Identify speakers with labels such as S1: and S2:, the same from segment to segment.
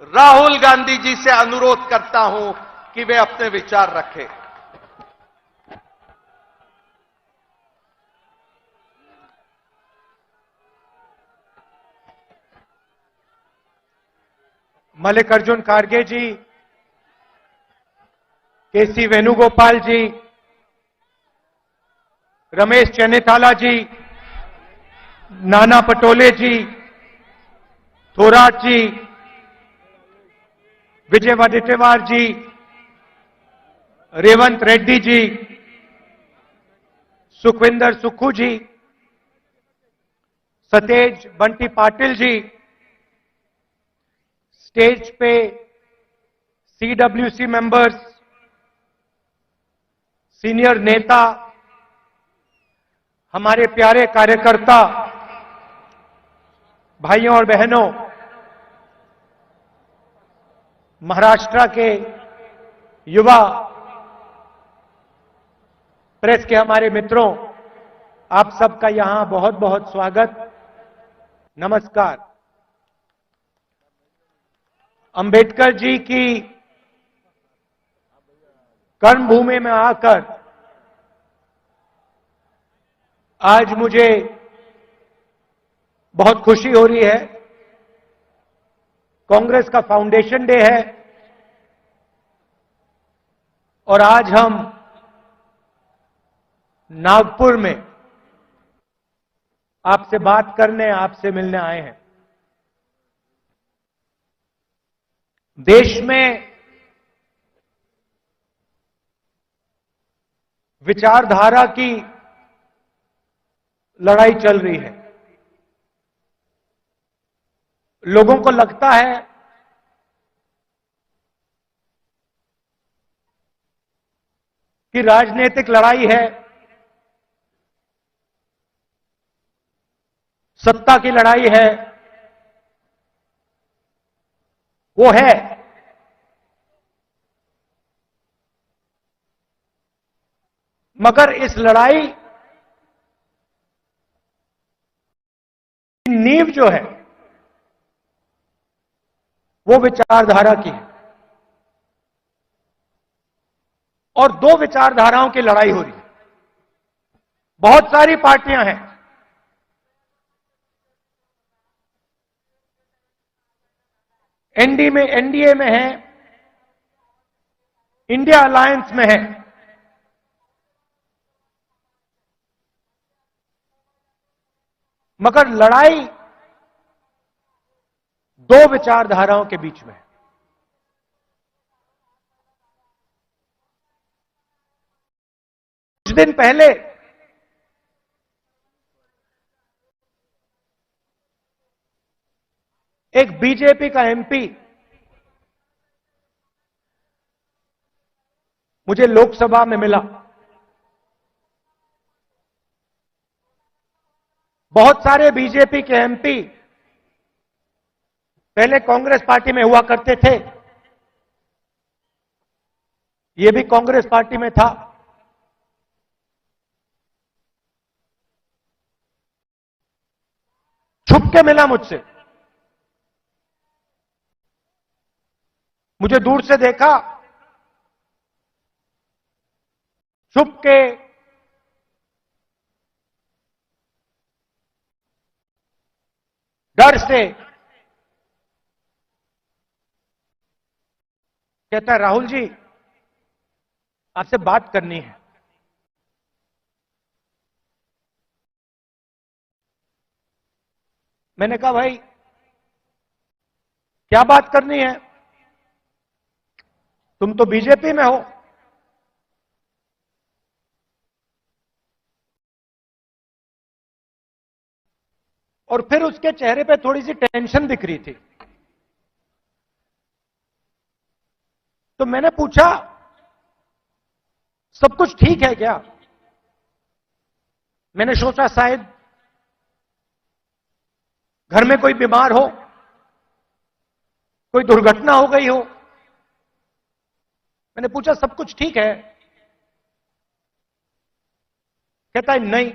S1: राहुल गांधी जी से अनुरोध करता हूं कि वे अपने विचार रखें।
S2: मल्लिकार्जुन खड़गे जी, केसी वेणुगोपाल जी, रमेश चन्नीथाला जी, नाना पटोले जी, थोराट जी, विजय वडेट्टीवार जी, रेवंत रेड्डी जी, सुखविंदर सुक्खू जी, सतेज बंटी पाटिल जी, स्टेज पे सीडब्ल्यूसी मेंबर्स, सीनियर नेता, हमारे प्यारे कार्यकर्ता, भाइयों और बहनों, महाराष्ट्र के युवा प्रेस के हमारे मित्रों, आप सबका यहां बहुत बहुत स्वागत, नमस्कार। अंबेडकर जी की कर्मभूमि में आकर आज मुझे बहुत खुशी हो रही है। कांग्रेस का फाउंडेशन डे है और आज हम नागपुर में आपसे बात करने, आपसे मिलने आए हैं। देश में विचारधारा की लड़ाई चल रही है। लोगों को लगता है कि राजनीतिक लड़ाई है, सत्ता की लड़ाई है, वो है, मगर इस लड़ाई की नींव जो है वो विचारधारा की है और दो विचारधाराओं की लड़ाई हो रही है। बहुत सारी पार्टियां हैं, एनडीए में है, इंडिया अलायंस में है, मगर लड़ाई दो विचारधाराओं के बीच में है। कुछ दिन पहले एक बीजेपी का एमपी मुझे लोकसभा में मिला। बहुत सारे बीजेपी के एमपी पहले कांग्रेस पार्टी में हुआ करते थे, ये भी कांग्रेस पार्टी में था। छुप के मिला मुझसे, मुझे दूर से देखा, छुप के डर से कहता है, राहुल जी आपसे बात करनी है। मैंने कहा भाई क्या बात करनी है, तुम तो बीजेपी में हो। और फिर उसके चेहरे पे थोड़ी सी टेंशन दिख रही थी। तो मैंने पूछा सब कुछ ठीक है क्या? मैंने सोचा शायद घर में कोई बीमार हो, कोई दुर्घटना हो गई हो। मैंने पूछा सब कुछ ठीक है? कहता है नहीं।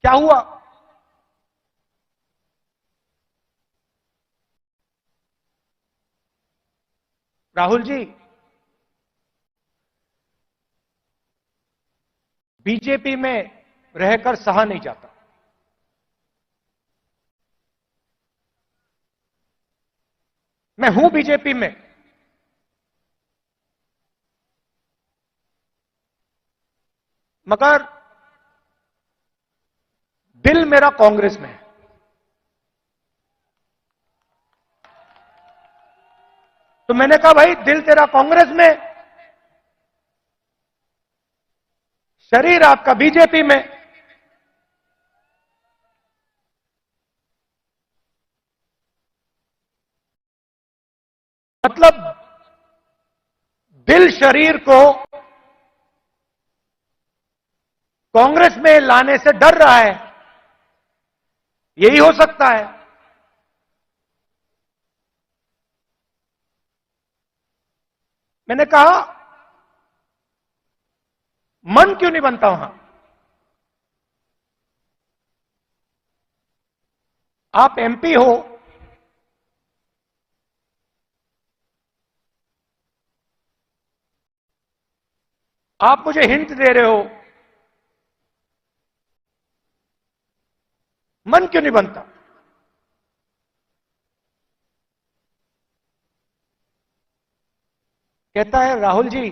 S2: क्या हुआ? राहुल जी, बीजेपी में रहकर सहा नहीं जाता। मैं हूं बीजेपी में, मगर दिल मेरा कांग्रेस में है। तो मैंने कहा भाई दिल तेरा कांग्रेस में, शरीर आपका बीजेपी में। मतलब दिल शरीर को कांग्रेस में लाने से डर रहा है, यही हो सकता है। मैंने कहा मन क्यों नहीं बनता वहां? आप एमपी हो, आप मुझे हिंट दे रहे हो, मन क्यों नहीं बनता? कहता है राहुल जी,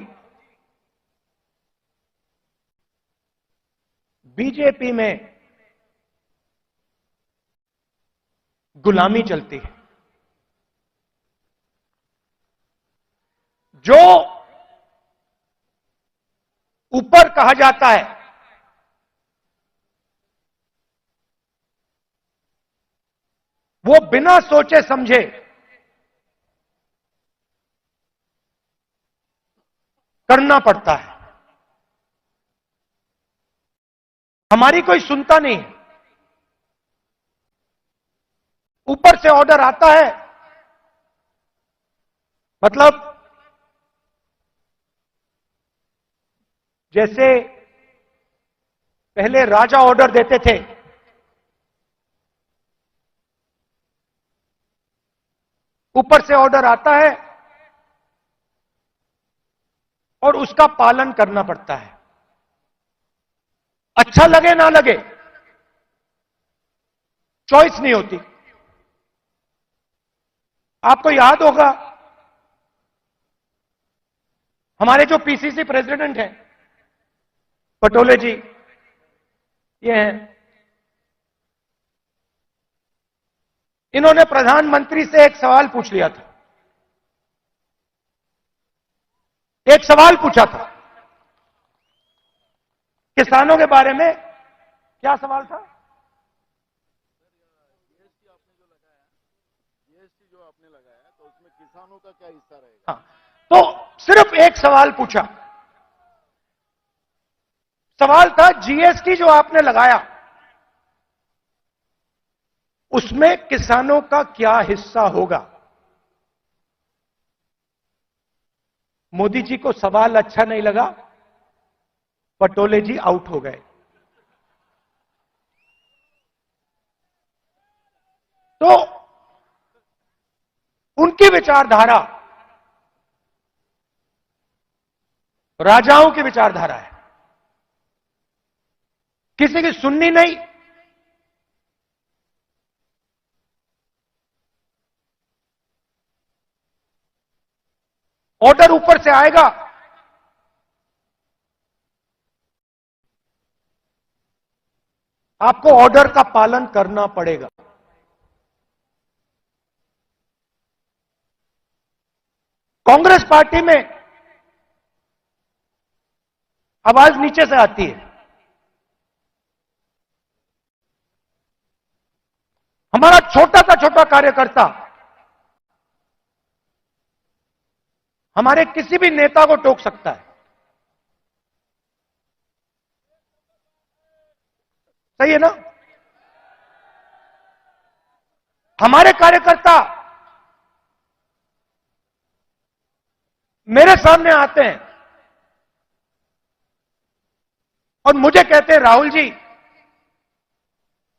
S2: बीजेपी में गुलामी चलती है। जो ऊपर कहा जाता है वो बिना सोचे समझे करना पड़ता है। हमारी कोई सुनता नहीं है। ऊपर से ऑर्डर आता है, मतलब जैसे पहले राजा ऑर्डर देते थे, ऊपर से ऑर्डर आता है और उसका पालन करना पड़ता है, अच्छा लगे ना लगे, चॉइस नहीं होती। आपको याद होगा हमारे जो पीसीसी प्रेसिडेंट हैं पटोले जी, ये हैं, इन्होंने प्रधानमंत्री से एक सवाल पूछ लिया था। एक सवाल पूछा था किसानों के बारे में। क्या सवाल था?
S3: जीएसटी जो आपने लगाया तो उसमें किसानों का क्या हिस्सा रहेगा?
S2: हाँ, तो सिर्फ एक सवाल पूछा। सवाल था जीएसटी जो आपने लगाया उसमें किसानों का क्या हिस्सा होगा। मोदी जी को सवाल अच्छा नहीं लगा, पटोले जी आउट हो गए। तो उनकी विचारधारा राजाओं की विचारधारा है, किसी की सुननी नहीं। ऑर्डर ऊपर से आएगा, आपको ऑर्डर का पालन करना पड़ेगा। कांग्रेस पार्टी में आवाज नीचे से आती है। हमारा छोटा सा छोटा कार्यकर्ता हमारे किसी भी नेता को टोक सकता है। सही है ना? हमारे कार्यकर्ता मेरे सामने आते हैं और मुझे कहते हैं राहुल जी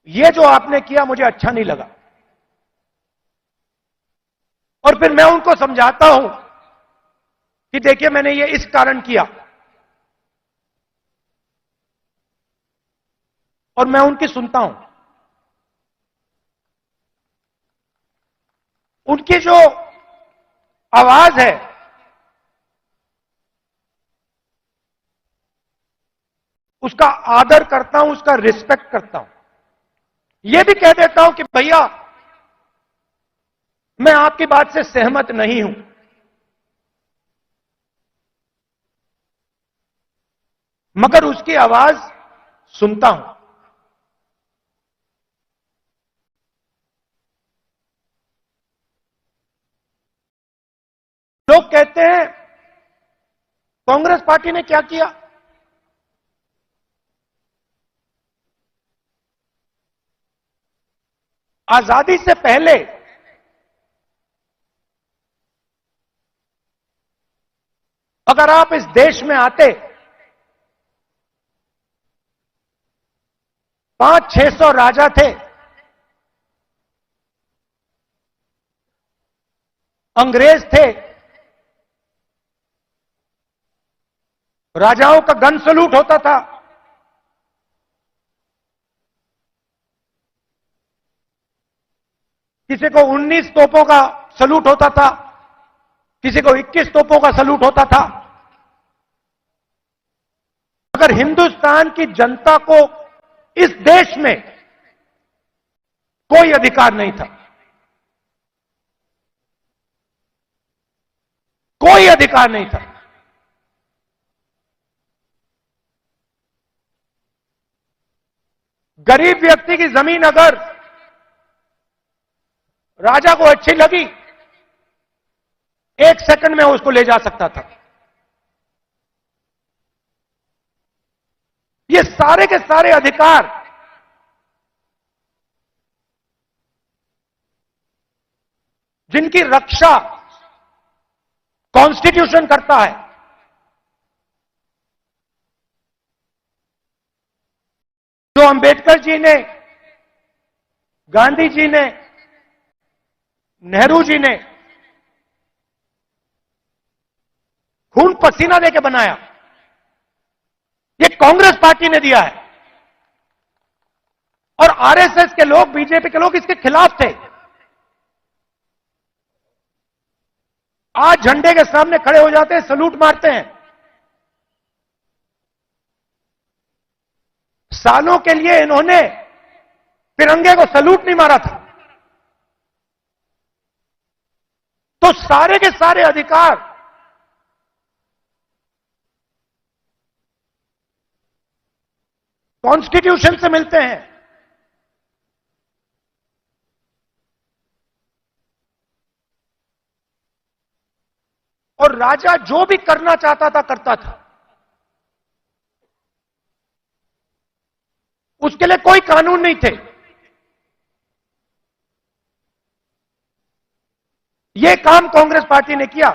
S2: ये जो आपने किया मुझे अच्छा नहीं लगा। और फिर मैं उनको समझाता हूं कि देखिए मैंने ये इस कारण किया, और मैं उनकी सुनता हूं। उनकी जो आवाज है उसका आदर करता हूं, उसका रिस्पेक्ट करता हूं। यह भी कह देता हूं कि भैया मैं आपकी बात से सहमत नहीं हूं, मगर उसकी आवाज सुनता हूं। लोग कहते हैं कांग्रेस पार्टी ने क्या किया। आजादी से पहले अगर आप इस देश में आते 500-600 राजा थे, अंग्रेज थे, राजाओं का गन सलूट होता था, किसी को 19 तोपों का सलूट होता था, किसी को 21 तोपों का सलूट होता था। अगर हिंदुस्तान की जनता को इस देश में कोई अधिकार नहीं था, कोई अधिकार नहीं था, गरीब व्यक्ति की जमीन अगर राजा को अच्छी लगी, 1 सेकंड में उसको ले जा सकता था। ये सारे के सारे अधिकार जिनकी रक्षा कॉन्स्टिट्यूशन करता है, जो अंबेडकर जी ने, गांधी जी ने, नेहरू जी ने खून पसीना देके बनाया, ये कांग्रेस पार्टी ने दिया है। और आरएसएस के लोग, बीजेपी के लोग इसके खिलाफ थे। आज झंडे के सामने खड़े हो जाते हैं, सलूट मारते हैं। सालों के लिए इन्होंने तिरंगे को सलूट नहीं मारा था। तो सारे के सारे अधिकार कॉन्स्टिट्यूशन से मिलते हैं। और राजा जो भी करना चाहता था करता था, उसके लिए कोई कानून नहीं थे। यह काम कांग्रेस पार्टी ने किया,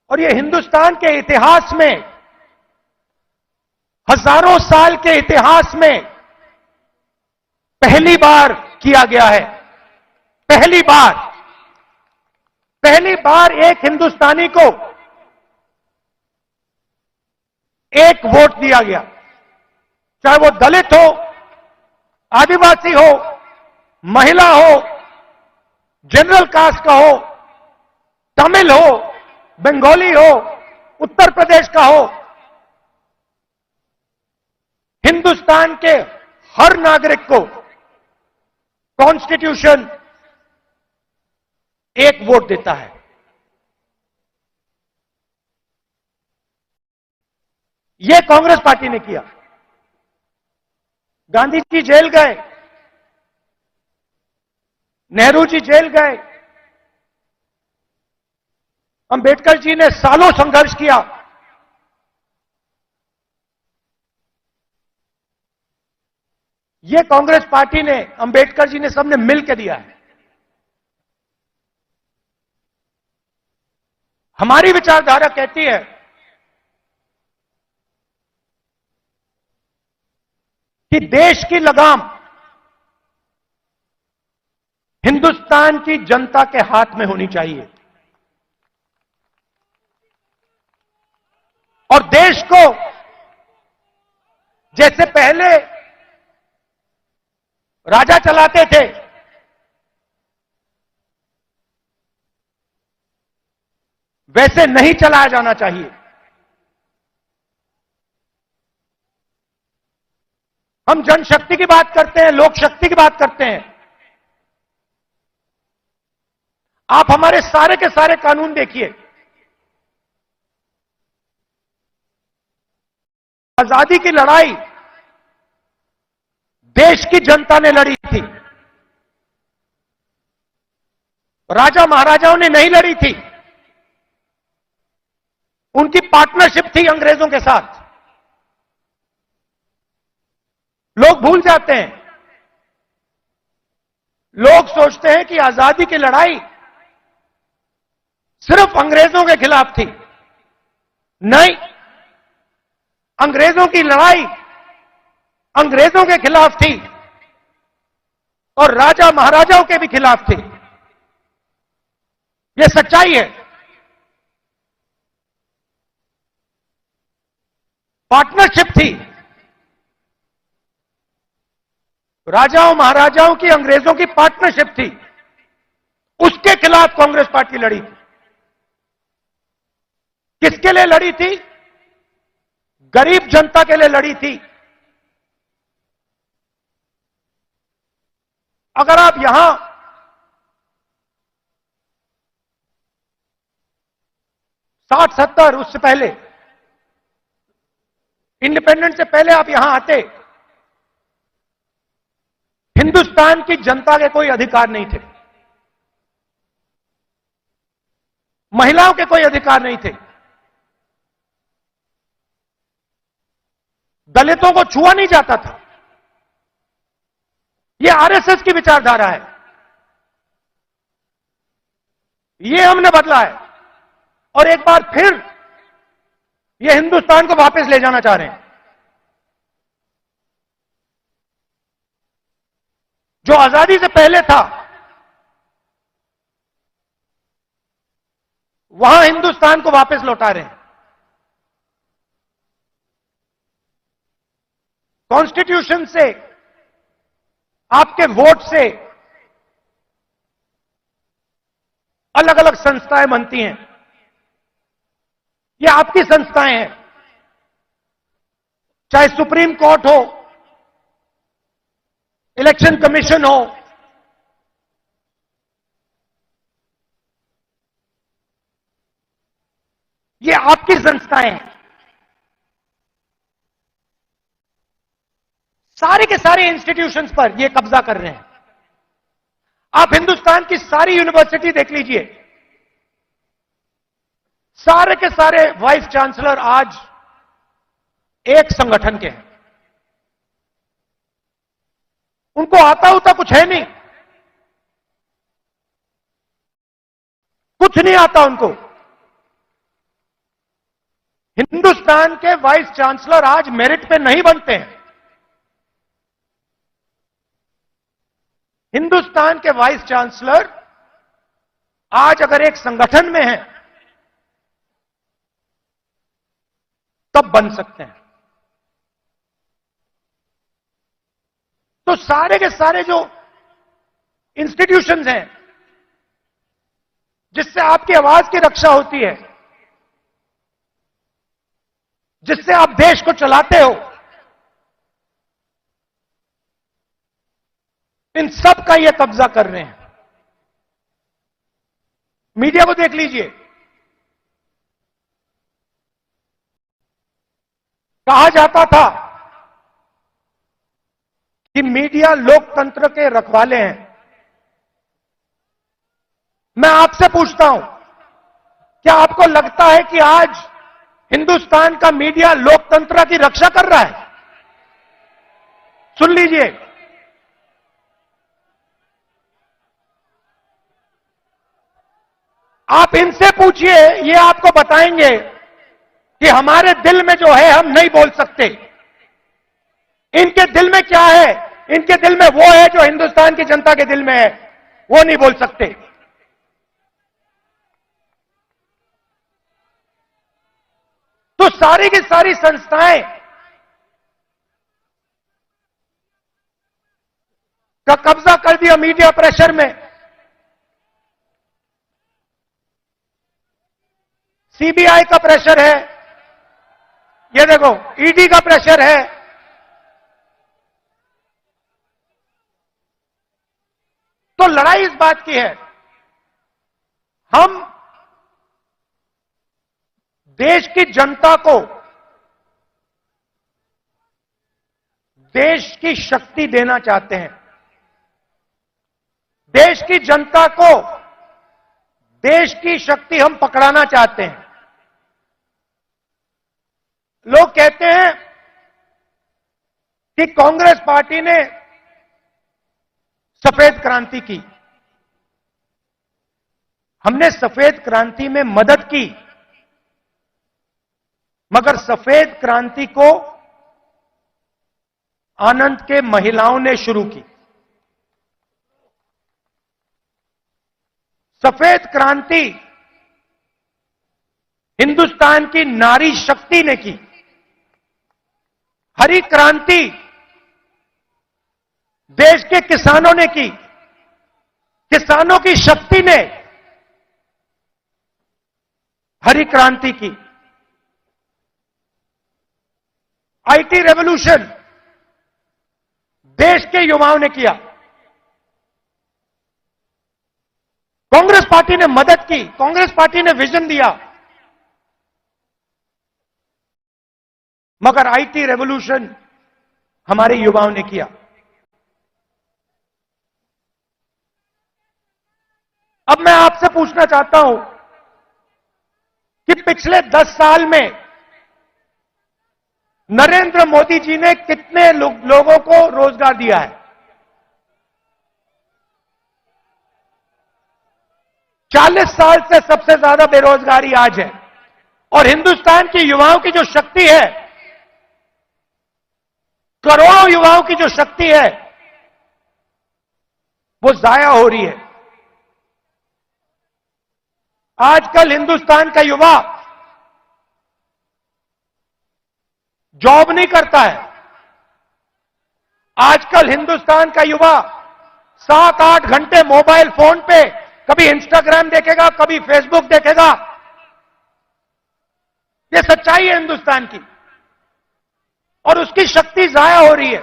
S2: और यह हिंदुस्तान के इतिहास में, हजारों साल के इतिहास में पहली बार किया गया है। पहली बार एक हिंदुस्तानी को एक वोट दिया गया, चाहे वो दलित हो, आदिवासी हो, महिला हो, जनरल कास्ट का हो, तमिल हो, बंगाली हो, उत्तर प्रदेश का हो। हिंदुस्तान के हर नागरिक को कॉन्स्टिट्यूशन एक वोट देता है। यह कांग्रेस पार्टी ने किया। गांधी जी जेल गए, नेहरू जी जेल गए, अंबेडकर जी ने सालों संघर्ष किया। यह कांग्रेस पार्टी ने, अंबेडकर जी ने, सबने मिलकर दिया है। हमारी विचारधारा कहती है कि देश की लगाम हिंदुस्तान की जनता के हाथ में होनी चाहिए। और देश को जैसे पहले राजा चलाते थे, वैसे नहीं चलाया जाना चाहिए। हम जनशक्ति की बात करते हैं, लोक शक्ति की बात करते हैं। आप हमारे सारे के सारे कानून देखिए। आजादी की लड़ाई देश की जनता ने लड़ी थी, राजा महाराजाओं ने नहीं लड़ी थी। उनकी पार्टनरशिप थी अंग्रेजों के साथ। लोग भूल जाते हैं। लोग सोचते हैं कि आजादी की लड़ाई सिर्फ अंग्रेजों के खिलाफ थी। नहीं, अंग्रेजों की लड़ाई अंग्रेजों के खिलाफ थी और राजा महाराजाओं के भी खिलाफ थी। यह सच्चाई है। पार्टनरशिप थी। राजाओं महाराजाओं की अंग्रेजों की पार्टनरशिप थी। उसके खिलाफ कांग्रेस पार्टी लड़ी थी। किसके लिए लड़ी थी? गरीब जनता के लिए लड़ी थी। अगर आप यहां 60-70 उससे पहले, इंडिपेंडेंस से पहले आप यहां आते, हिंदुस्तान की जनता के कोई अधिकार नहीं थे। महिलाओं के कोई अधिकार नहीं थे। दलितों को छुआ नहीं जाता था। यह आरएसएस की विचारधारा है। यह हमने बदला है और एक बार फिर यह हिंदुस्तान को वापस ले जाना चाह रहे हैं। जो आजादी से पहले था, वहां हिंदुस्तान को वापस लौटा रहे हैं। कॉन्स्टिट्यूशन से, आपके वोट से अलग अलग संस्थाएं बनती हैं। ये आपकी संस्थाएं हैं। चाहे सुप्रीम कोर्ट हो, इलेक्शन कमीशन हो, ये आपकी संस्थाएं हैं। सारे के सारे इंस्टीट्यूशंस पर ये कब्जा कर रहे हैं। आप हिंदुस्तान की सारी यूनिवर्सिटी देख लीजिए। सारे के सारे वाइस चांसलर आज एक संगठन के हैं। उनको आता होता कुछ है नहीं, कुछ नहीं आता उनको। हिंदुस्तान के वाइस चांसलर आज मेरिट पे नहीं बनते हैं। हिंदुस्तान के वाइस चांसलर आज अगर एक संगठन में हैं तब बन सकते हैं। तो सारे के सारे जो इंस्टीट्यूशंस हैं जिससे आपकी आवाज की रक्षा होती है, जिससे आप देश को चलाते हो, इन सब का ये कब्जा कर रहे हैं। मीडिया को देख लीजिए। कहा जाता था कि मीडिया लोकतंत्र के रखवाले हैं। मैं आपसे पूछता हूं, क्या आपको लगता है कि आज हिंदुस्तान का मीडिया लोकतंत्र की रक्षा कर रहा है? सुन लीजिए, आप इनसे पूछिए, ये आपको बताएंगे कि हमारे दिल में जो है हम नहीं बोल सकते। इनके दिल में क्या है? इनके दिल में वो है जो हिंदुस्तान की जनता के दिल में है, वो नहीं बोल सकते। तो तो सारी की सारी संस्थाएं का कब्जा कर दिया मीडिया प्रेशर में। सीबीआई का प्रेशर है, ये देखो ईडी का प्रेशर है। तो लड़ाई इस बात की है, हम देश की जनता को देश की शक्ति देना चाहते हैं। देश की जनता को देश की शक्ति हम पकड़ाना चाहते हैं। लोग कहते हैं कि कांग्रेस पार्टी ने सफेद क्रांति की। हमने सफेद क्रांति में मदद की, मगर सफेद क्रांति को आनंद के महिलाओं ने शुरू की। सफेद क्रांति हिंदुस्तान की नारी शक्ति ने की। हरी क्रांति देश के किसानों ने की। किसानों की शक्ति ने हरी क्रांति की। आईटी रेवोल्यूशन देश के युवाओं ने किया। कांग्रेस पार्टी ने मदद की, कांग्रेस पार्टी ने विजन दिया, मगर आईटी रेवोल्यूशन हमारे युवाओं ने किया। अब मैं आपसे पूछना चाहता हूं कि पिछले 10 साल में नरेंद्र मोदी जी ने कितने लोगों को रोजगार दिया है? 40 साल से सबसे ज्यादा बेरोजगारी आज है, और हिंदुस्तान के युवाओं की जो शक्ति है, करोड़ों युवाओं की जो शक्ति है, वो जाया हो रही है। आजकल हिंदुस्तान का युवा जॉब नहीं करता है। आजकल हिंदुस्तान का युवा 7-8 घंटे मोबाइल फोन पे कभी इंस्टाग्राम देखेगा, कभी फेसबुक देखेगा। ये सच्चाई है हिंदुस्तान की, और उसकी शक्ति जाया हो रही है।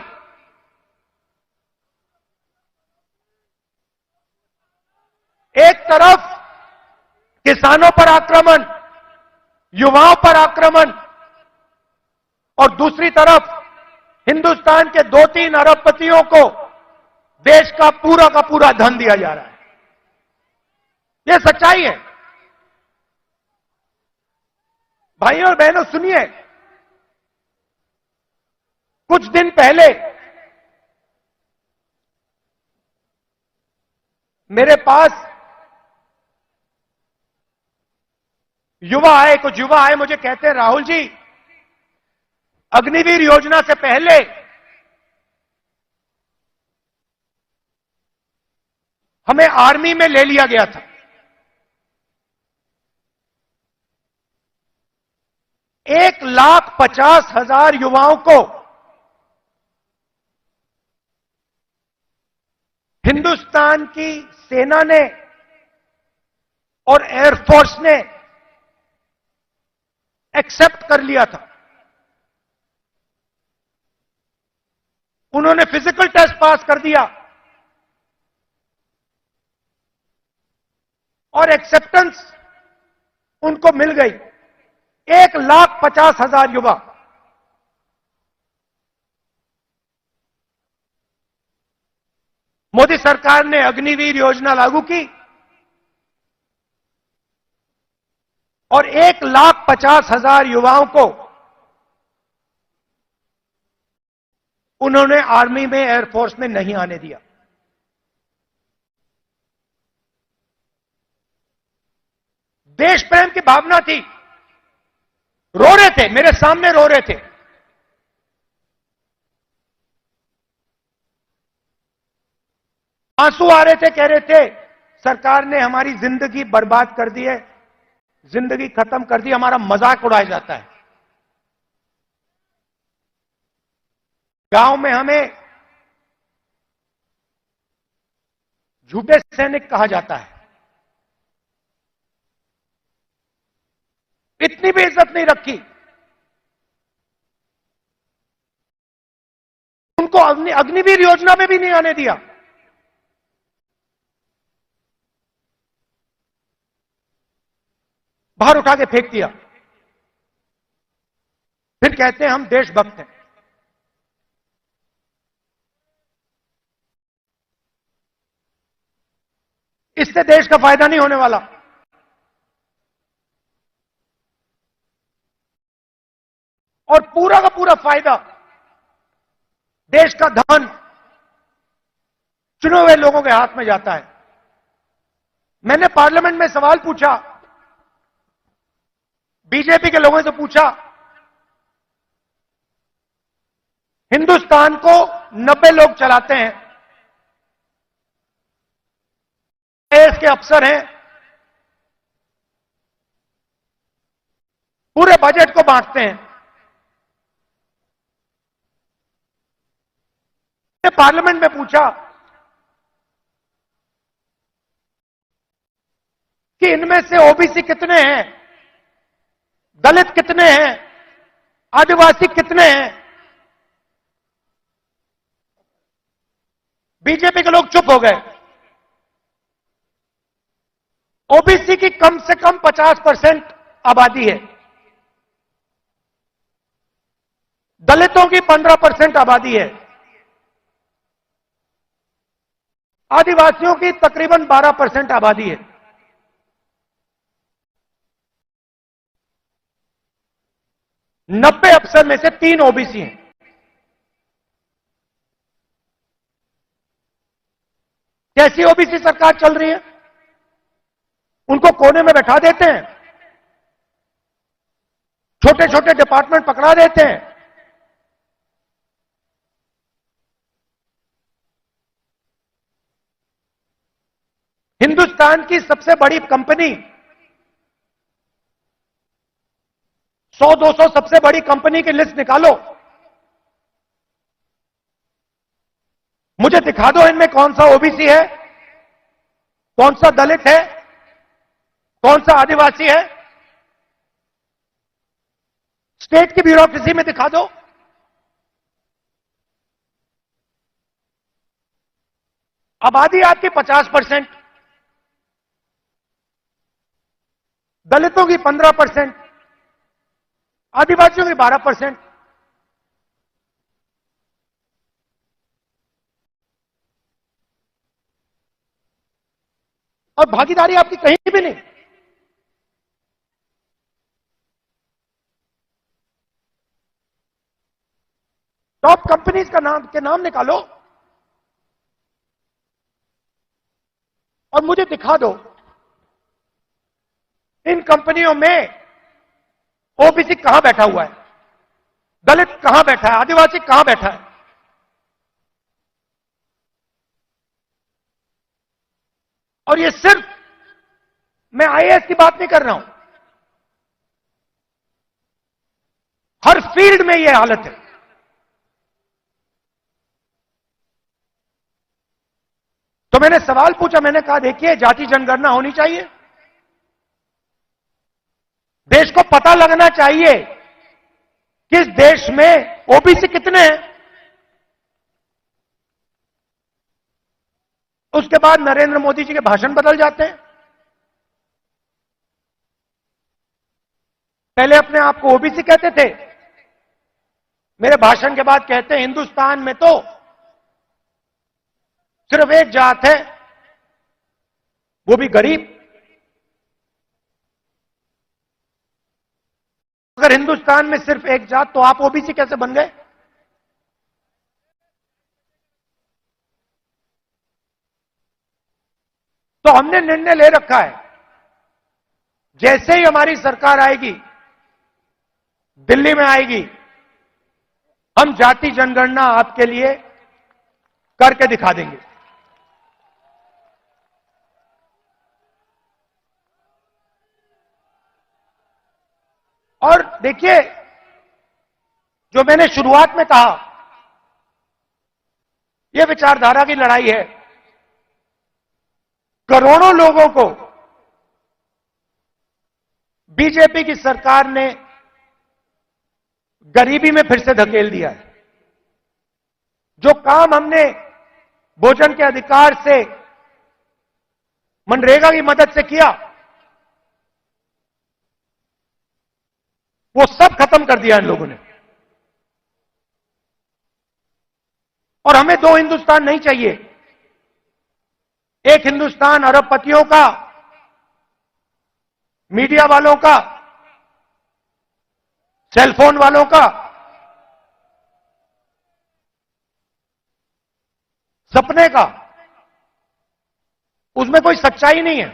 S2: एक तरफ किसानों पर आक्रमण, युवाओं पर आक्रमण, और दूसरी तरफ हिंदुस्तान के 2-3 अरबपतियों को देश का पूरा धन दिया जा रहा है। यह सच्चाई है। भाइयों और बहनों सुनिए, कुछ दिन पहले मेरे पास कुछ युवा आए, मुझे कहते हैं राहुल जी, अग्निवीर योजना से पहले हमें आर्मी में ले लिया गया था। 1,50,000 युवाओं को हिंदुस्तान की सेना ने और एयरफोर्स ने एक्सेप्ट कर लिया था। उन्होंने फिजिकल टेस्ट पास कर दिया और एक्सेप्टेंस उनको मिल गई। 1,50,000 युवा। मोदी सरकार ने अग्निवीर योजना लागू की और 1,50,000 युवाओं को उन्होंने आर्मी में, एयरफोर्स में नहीं आने दिया। देश प्रेम की भावना थी। रो रहे थे, मेरे सामने रो रहे थे। आंसू आ रहे थे, कह रहे थे सरकार ने हमारी जिंदगी बर्बाद कर दी है, जिंदगी खत्म कर दी, हमारा मजाक उड़ाया जाता है। गांव में हमें झूठे सैनिक कहा जाता है। इतनी भी इज्जत नहीं रखी। उनको अग्निवीर योजना में भी नहीं आने दिया। बाहर उठा के फेंक दिया। फिर कहते हैं हम देशभक्त हैं। इससे देश का फायदा नहीं होने वाला। और पूरा का पूरा फायदा, देश का धन चुने हुए लोगों के हाथ में जाता है। मैंने पार्लियामेंट में सवाल पूछा, बीजेपी के लोगों से पूछा, हिंदुस्तान को 90 लोग चलाते हैं, आईएएस के अफसर हैं, पूरे बजट को बांटते हैं। पार्लियामेंट में पूछा कि इनमें से ओबीसी कितने हैं, दलित कितने हैं, आदिवासी कितने हैं। बीजेपी के लोग चुप हो गए। ओबीसी की कम से कम 50% आबादी है, दलितों की 15% आबादी है, आदिवासियों की तकरीबन 12% आबादी है। नब्बे अफसर में से 3 ओबीसी हैं। कैसी ओबीसी सरकार चल रही है? उनको कोने में बैठा देते हैं, छोटे छोटे डिपार्टमेंट पकड़ा देते हैं, हिंदुस्तान की सबसे बड़ी कंपनी, 100-200 सबसे बड़ी कंपनी की लिस्ट निकालो, मुझे दिखा दो इनमें कौन सा ओबीसी है, कौन सा दलित है, कौन सा आदिवासी है। स्टेट की ब्यूरोक्रेसी में दिखा दो। आबादी आपकी 50%, दलितों की 15%, आदिवासियों की 12%। और भागीदारी आपकी कहीं भी नहीं। टॉप कंपनीज के नाम निकालो और मुझे दिखा दो इन कंपनियों में ओबीसी कहां बैठा हुआ है, दलित कहां बैठा है, आदिवासी कहां बैठा है। और ये सिर्फ मैं आईएएस की बात नहीं कर रहा हूं, हर फील्ड में यह हालत है। तो मैंने सवाल पूछा, मैंने कहा देखिए जाति जनगणना होनी चाहिए, देश को पता लगना चाहिए कि इस देश में ओबीसी कितने हैं। उसके बाद नरेंद्र मोदी जी के भाषण बदल जाते हैं। पहले अपने आप को ओबीसी कहते थे, मेरे भाषण के बाद कहते हैं हिंदुस्तान में तो सिर्फ एक जात है, वो भी गरीब। अगर हिंदुस्तान में सिर्फ एक जात तो आप ओबीसी कैसे बन गए? तो हमने निर्णय ले रखा है, जैसे ही हमारी सरकार आएगी, दिल्ली में आएगी, हम जाति जनगणना आपके लिए करके दिखा देंगे। और देखिए, जो मैंने शुरुआत में कहा यह विचारधारा की लड़ाई है। करोड़ों लोगों को बीजेपी की सरकार ने गरीबी में फिर से धकेल दिया है। जो काम हमने भोजन के अधिकार से, मनरेगा की मदद से किया, वो सब खत्म कर दिया इन लोगों ने। और हमें दो हिंदुस्तान नहीं चाहिए। एक हिंदुस्तान अरबपतियों का, मीडिया वालों का, सेलफोन वालों का, सपने का, उसमें कोई सच्चाई नहीं है।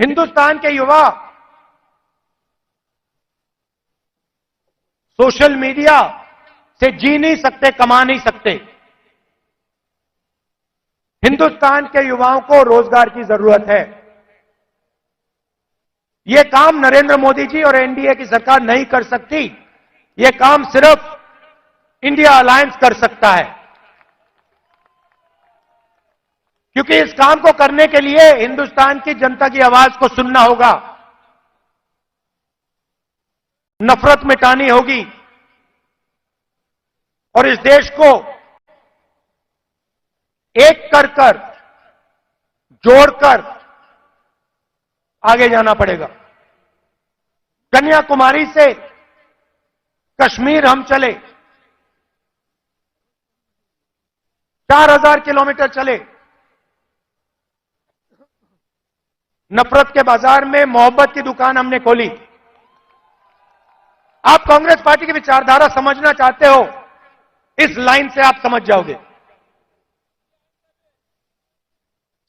S2: हिंदुस्तान के युवा सोशल मीडिया से जी नहीं सकते, कमा नहीं सकते। हिंदुस्तान के युवाओं को रोजगार की जरूरत है। यह काम नरेंद्र मोदी जी और एनडीए की सरकार नहीं कर सकती। यह काम सिर्फ इंडिया अलायंस कर सकता है, क्योंकि इस काम को करने के लिए हिंदुस्तान की जनता की आवाज को सुनना होगा, नफरत मिटानी होगी और इस देश को एक कर जोड़कर आगे जाना पड़ेगा। कन्याकुमारी से कश्मीर हम चले, 4000 किलोमीटर चले, नफरत के बाजार में मोहब्बत की दुकान हमने खोली। आप कांग्रेस पार्टी की विचारधारा समझना चाहते हो, इस लाइन से आप समझ जाओगे।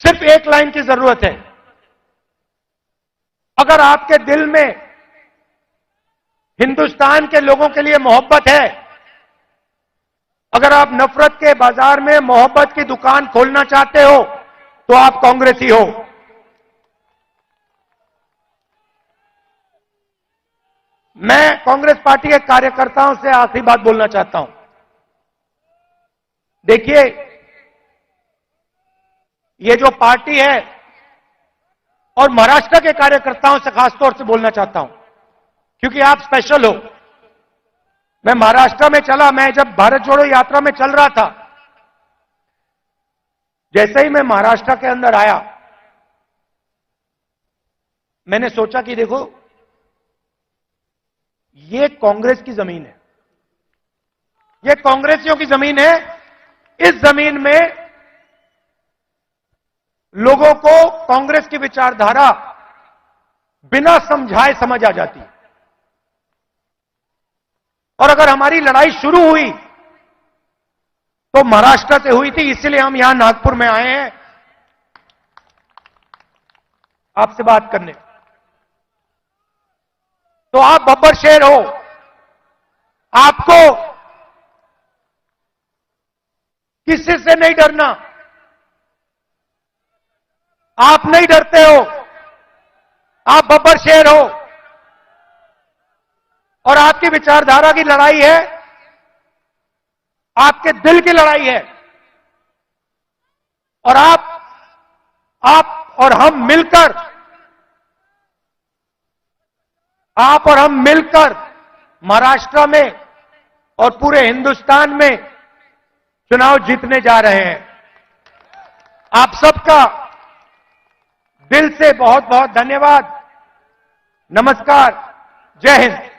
S2: सिर्फ एक लाइन की जरूरत है। अगर आपके दिल में हिंदुस्तान के लोगों के लिए मोहब्बत है, अगर आप नफरत के बाजार में मोहब्बत की दुकान खोलना चाहते हो, तो आप कांग्रेसी हो। मैं कांग्रेस पार्टी के कार्यकर्ताओं से आखिरी बात बोलना चाहता हूं। देखिए, ये जो पार्टी है, और महाराष्ट्र के कार्यकर्ताओं से खासतौर से बोलना चाहता हूं, क्योंकि आप स्पेशल हो। मैं महाराष्ट्र में चला, मैं जब भारत जोड़ो यात्रा में चल रहा था, जैसे ही मैं महाराष्ट्र के अंदर आया, मैंने सोचा कि देखो, ये कांग्रेस की जमीन है, ये कांग्रेसियों की जमीन है। इस जमीन में लोगों को कांग्रेस की विचारधारा बिना समझाए समझ आ जाती है। और अगर हमारी लड़ाई शुरू हुई तो महाराष्ट्र से हुई थी, इसलिए हम यहां नागपुर में आए हैं आपसे बात करने। तो आप बब्बर शेर हो, आपको किसी से नहीं डरना। आप नहीं डरते हो, आप बब्बर शेर हो, और आपकी विचारधारा की लड़ाई है, आपके दिल की लड़ाई है। और आप और हम मिलकर, आप और हम मिलकर महाराष्ट्र में और पूरे हिंदुस्तान में चुनाव जीतने जा रहे हैं। आप सबका दिल से बहुत बहुत धन्यवाद। नमस्कार, जय हिंद।